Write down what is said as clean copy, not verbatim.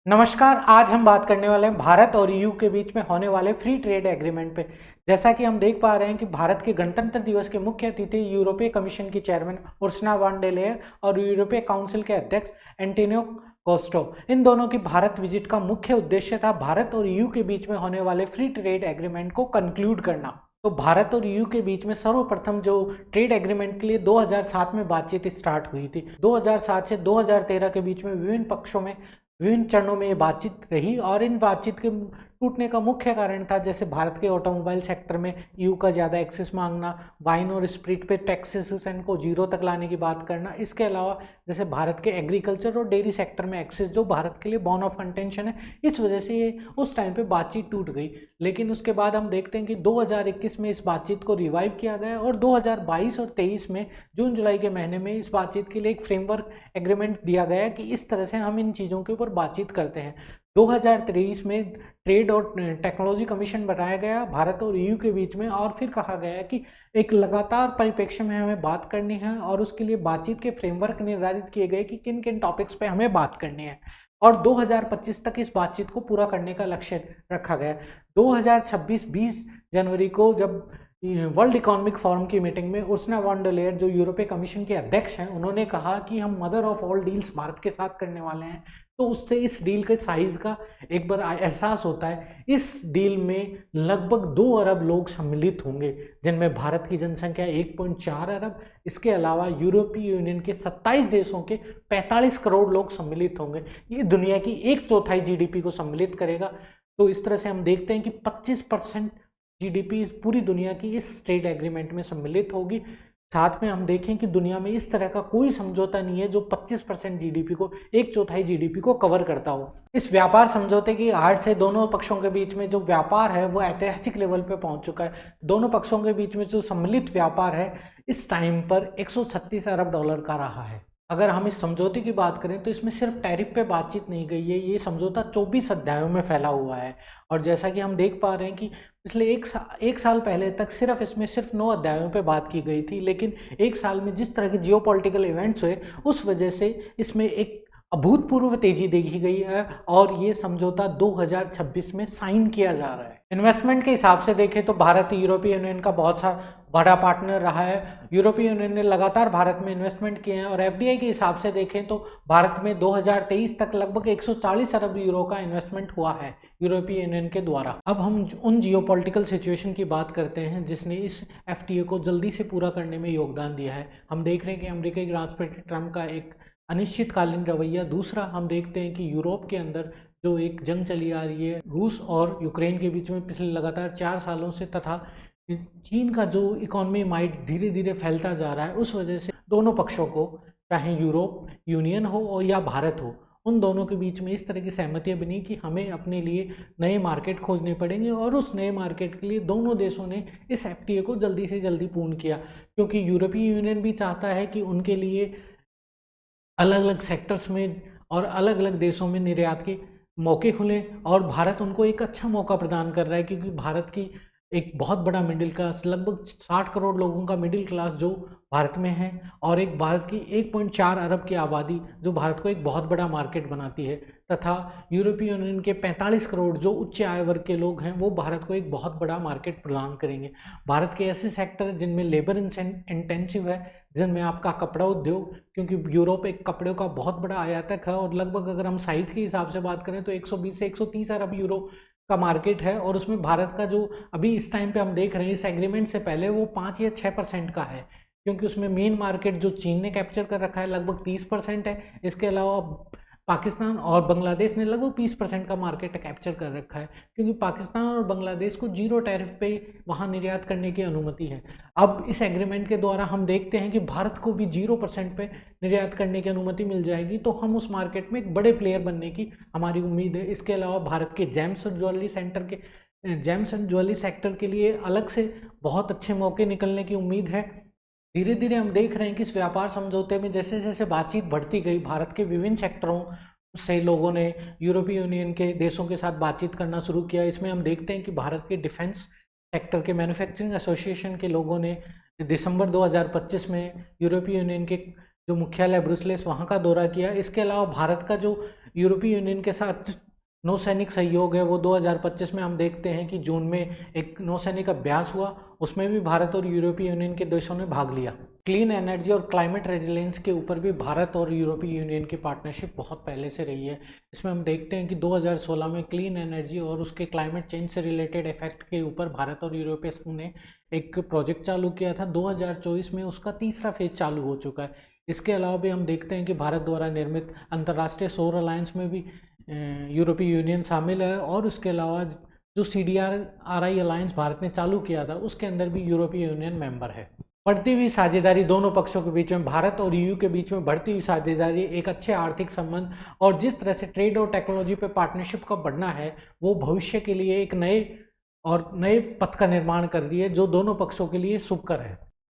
नमस्कार। आज हम बात करने वाले हैं भारत और ईयू के बीच में होने वाले फ्री ट्रेड एग्रीमेंट पे। जैसा कि हम देख पा रहे हैं कि भारत के गणतंत्र दिवस के मुख्य अतिथि यूरोपीय कमीशन की chairman Ursula von der Leyen और यूरोपीय काउंसिल के अध्यक्ष एंटोनियो कोस्टा, इन दोनों की भारत विजिट का मुख्य उद्देश्य था भारत और ईयू के बीच में होने वाले फ्री ट्रेड एग्रीमेंट को कंक्लूड करना। तो भारत और ईयू के बीच में सर्वप्रथम जो ट्रेड एग्रीमेंट के लिए 2007 में बातचीत स्टार्ट हुई थी। 2007 से 2013 के बीच में विभिन्न चरणों में ये बातचीत रही और इन बातचीत के टूटने का मुख्य कारण था जैसे भारत के ऑटोमोबाइल सेक्टर में ईयू का ज़्यादा एक्सेस मांगना, वाइन और स्प्रिट पे टैक्सेशन को जीरो तक लाने की बात करना। इसके अलावा जैसे भारत के एग्रीकल्चर और डेयरी सेक्टर में एक्सेस जो भारत के लिए बॉर्न ऑफ कंटेंशन है, इस वजह से ये उस टाइम पे बातचीत टूट गई। लेकिन उसके बाद हम देखते हैं कि 2021 में इस बातचीत को रिवाइव किया गया और 2022 और 23 में जून जुलाई के महीने में इस बातचीत के लिए एक फ्रेमवर्क एग्रीमेंट दिया गया कि इस तरह से हम इन चीज़ों के ऊपर बातचीत करते हैं। 2023 में ट्रेड और टेक्नोलॉजी कमीशन बनाया गया भारत और ईयू के बीच में और फिर कहा गया कि एक लगातार परिप्रेक्ष्य में हमें बात करनी है और उसके लिए बातचीत के फ्रेमवर्क निर्धारित किए गए कि किन किन टॉपिक्स पे हमें बात करनी है और 2025 तक इस बातचीत को पूरा करने का लक्ष्य रखा गया। 2026 20 जनवरी को जब वर्ल्ड इकोनॉमिक फोरम की मीटिंग में उर्सुला वॉन डर लेयन जो यूरोपीय कमीशन के अध्यक्ष हैं, उन्होंने कहा कि हम mother of all deals Bharat के साथ करने वाले हैं। तो उससे इस डील के साइज का एक बार एहसास होता है। इस डील में लगभग 2 अरब लोग सम्मिलित होंगे, जिनमें भारत की जनसंख्या 1.4 अरब, इसके अलावा यूरोपीय यूनियन के 27 देशों के 45 करोड़ लोग सम्मिलित होंगे। ये दुनिया की 1/4 जीडीपी को सम्मिलित करेगा। तो इस तरह से हम देखते हैं कि 25% जीडीपी पूरी दुनिया की इस ट्रेड एग्रीमेंट में सम्मिलित होगी। साथ में हम देखें कि दुनिया में इस तरह का कोई समझौता नहीं है जो 25% जीडीपी को 1/4 जीडीपी को कवर करता हो। इस व्यापार समझौते की आड़ से दोनों पक्षों के बीच में जो व्यापार है वो ऐतिहासिक लेवल पे पहुंच चुका है। दोनों पक्षों के बीच में जो सम्मिलित व्यापार है इस टाइम पर 136 अरब डॉलर का रहा है। अगर हम इस समझौते की बात करें तो इसमें सिर्फ टैरिफ पे बातचीत नहीं गई है, ये समझौता 24 अध्यायों में फैला हुआ है। और जैसा कि हम देख पा रहे हैं कि पिछले एक साल पहले तक इसमें सिर्फ 9 अध्यायों पे बात की गई थी, लेकिन एक साल में जिस तरह के जियोपॉलिटिकल इवेंट्स हुए उस वजह से इसमें एक अभूतपूर्व तेजी देखी गई है और ये समझौता 2026 में साइन किया जा रहा है। इन्वेस्टमेंट के हिसाब से देखें तो भारत यूरोपीय यूनियन का बहुत सा बड़ा पार्टनर रहा है। यूरोपीय यूनियन ने लगातार भारत में इन्वेस्टमेंट किए हैं और एफडीआई के हिसाब से देखें तो भारत में 2023 तक लगभग 140 अरब यूरो का इन्वेस्टमेंट हुआ है यूरोपीय यूनियन के द्वारा। अब हम उन जियोपॉलिटिकल सिचुएशन की बात करते हैं जिसने इस एफटीए को जल्दी से पूरा करने में योगदान दिया है। हम देख रहे हैं कि अमेरिका के राष्ट्रपति ट्रंप का एक अनिश्चितकालीन रवैया। दूसरा, हम देखते हैं कि यूरोप के अंदर जो एक जंग चली आ रही है रूस और यूक्रेन के बीच में पिछले लगातार 4 सालों से, तथा चीन का जो इकोनॉमी माइट धीरे धीरे फैलता जा रहा है, उस वजह से दोनों पक्षों को, चाहे यूरोप यूनियन हो और या भारत हो, उन दोनों के बीच में इस तरह की सहमतियां बनी कि हमें अपने लिए नए मार्केट खोजने पड़ेंगे और उस नए मार्केट के लिए दोनों देशों ने इस एफटीए को जल्दी से जल्दी पूर्ण किया, क्योंकि यूरोपीय यूनियन भी चाहता है कि उनके लिए अलग अलग सेक्टर्स में और अलग अलग देशों में निर्यात के मौके खुलें और भारत उनको एक अच्छा मौका प्रदान कर रहा है, क्योंकि भारत की एक बहुत बड़ा मिडिल क्लास, लगभग 60 करोड़ लोगों का मिडिल क्लास जो भारत में है और एक भारत की 1.4 अरब की आबादी जो भारत को एक बहुत बड़ा मार्केट बनाती है, तथा यूरोपीय यूनियन के 45 करोड़ जो उच्च आय वर्ग के लोग हैं वो भारत को एक बहुत बड़ा मार्केट प्रदान करेंगे। भारत के ऐसे सेक्टर जिनमें लेबर इंटेंसिव है, जिनमें आपका कपड़ा उद्योग, क्योंकि यूरोप एक कपड़े का बहुत बड़ा आयातक है और लगभग अगर हम साइज के हिसाब से बात करें तो 120 से 130 अरब यूरो का मार्केट है और उसमें भारत का जो अभी इस टाइम पे हम देख रहे हैं इस एग्रीमेंट से पहले वो 5 या 6% का है, क्योंकि उसमें मेन मार्केट जो चीन ने कैप्चर कर रखा है लगभग 30% है। इसके अलावा पाकिस्तान और बांग्लादेश ने लगभग 20% का मार्केट कैप्चर कर रखा है, क्योंकि पाकिस्तान और बांग्लादेश को जीरो टैरिफ पे वहाँ निर्यात करने की अनुमति है। अब इस एग्रीमेंट के द्वारा हम देखते हैं कि भारत को भी 0% पे निर्यात करने की अनुमति मिल जाएगी, तो हम उस मार्केट में एक बड़े प्लेयर बनने की हमारी उम्मीद है। इसके अलावा भारत के जेम्स एंड ज्वेलरी सेक्टर के लिए अलग से बहुत अच्छे मौके निकलने की उम्मीद है। धीरे धीरे हम देख रहे हैं कि इस व्यापार समझौते में जैसे जैसे बातचीत बढ़ती गई, भारत के विभिन्न सेक्टरों से लोगों ने यूरोपीय यूनियन के देशों के साथ बातचीत करना शुरू किया। इसमें हम देखते हैं कि भारत के डिफेंस सेक्टर के मैन्युफैक्चरिंग एसोसिएशन के लोगों ने दिसंबर 2025 में यूरोपीय यूनियन के जो मुख्यालय ब्रुसेल्स वहाँ का दौरा किया। इसके अलावा भारत का जो यूरोपीय यूनियन के साथ नौसैनिक सहयोग है वो 2025 में हम देखते हैं कि जून में एक नौसैनिक अभ्यास हुआ, उसमें भी भारत और यूरोपीय यूनियन के देशों ने भाग लिया। क्लीन एनर्जी और क्लाइमेट रेजिलियंस के ऊपर भी भारत और यूरोपीय यूनियन की पार्टनरशिप बहुत पहले से रही है। इसमें हम देखते हैं कि 2016 में क्लीन एनर्जी और उसके क्लाइमेट चेंज से रिलेटेड इफेक्ट के ऊपर भारत और यूरोपीय संघ ने एक प्रोजेक्ट चालू किया था। 2024 में उसका तीसरा फेज चालू हो चुका है। इसके अलावा भी हम देखते हैं कि भारत द्वारा निर्मित अंतर्राष्ट्रीय सौर अलायंस में भी यूरोपीय यूनियन शामिल है, और उसके अलावा जो CDRI अलायंस भारत ने चालू किया था उसके अंदर भी यूरोपीय यूनियन मेंबर है। बढ़ती हुई साझेदारी दोनों पक्षों के बीच में, भारत और EU के बीच में बढ़ती हुई साझेदारी, एक अच्छे आर्थिक संबंध और जिस तरह से ट्रेड और टेक्नोलॉजी पे पार्टनरशिप का बढ़ना है वो भविष्य के लिए एक नए पथ का निर्माण कर रही है, जो दोनों पक्षों के लिए शुभकर है।